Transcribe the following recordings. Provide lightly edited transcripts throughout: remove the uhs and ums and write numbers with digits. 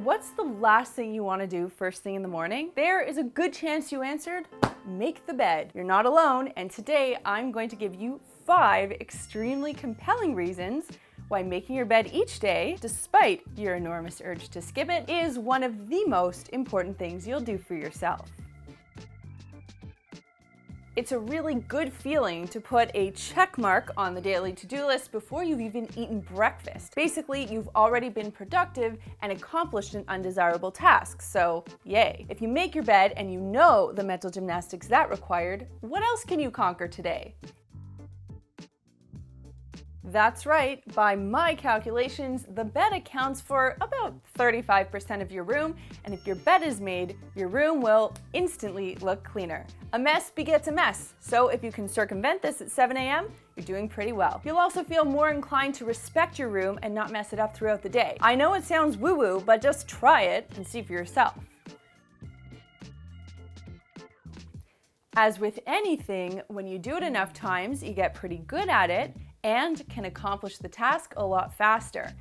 What's the last thing you want to do first thing in the morning? There is a good chance you answered, make the bed. You're not alone, and today I'm going to give you 5 extremely compelling reasons why making your bed each day, despite your enormous urge to skip it, is one of the most important things you'll do for yourself. It's a really good feeling to put a check mark on the daily to-do list before you've even eaten breakfast. Basically, you've already been productive and accomplished an undesirable task, so yay. If you make your bed and you know the mental gymnastics that required, what else can you conquer today? That's right, by my calculations, the bed accounts for about 35% of your room, and if your bed is made, your room will instantly look cleaner. A mess begets a mess, so if you can circumvent this at 7 a.m., you're doing pretty well. You'll also feel more inclined to respect your room and not mess it up throughout the day. I know it sounds woo-woo, but just try it and see for yourself. As with anything, when you do it enough times, you get pretty good at it and can accomplish the task a lot faster.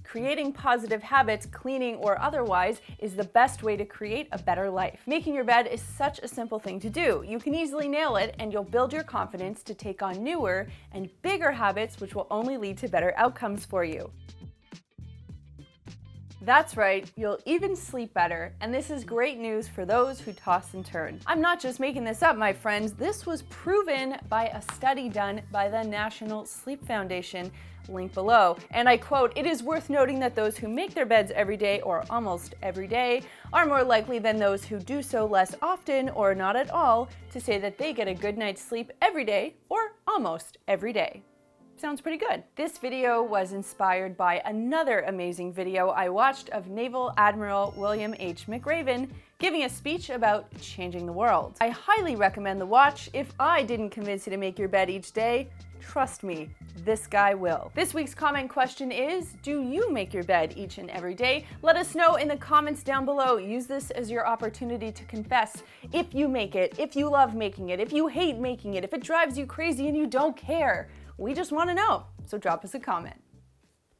Creating positive habits, cleaning or otherwise, is the best way to create a better life. Making your bed is such a simple thing to do. You can easily nail it, and you'll build your confidence to take on newer and bigger habits, which will only lead to better outcomes for you. That's right, you'll even sleep better, and this is great news for those who toss and turn. I'm not just making this up, my friends. This was proven by a study done by the National Sleep Foundation, link below. And I quote, "It is worth noting that those who make their beds every day or almost every day are more likely than those who do so less often or not at all to say that they get a good night's sleep every day or almost every day." Sounds pretty good. This video was inspired by another amazing video I watched of Naval Admiral William H. McRaven giving a speech about changing the world. I highly recommend the watch. If I didn't convince you to make your bed each day, trust me, this guy will. This week's comment question is, do you make your bed each and every day? Let us know in the comments down below. Use this as your opportunity to confess if you make it, if you love making it, if you hate making it, if it drives you crazy and you don't care. We just want to know, so drop us a comment.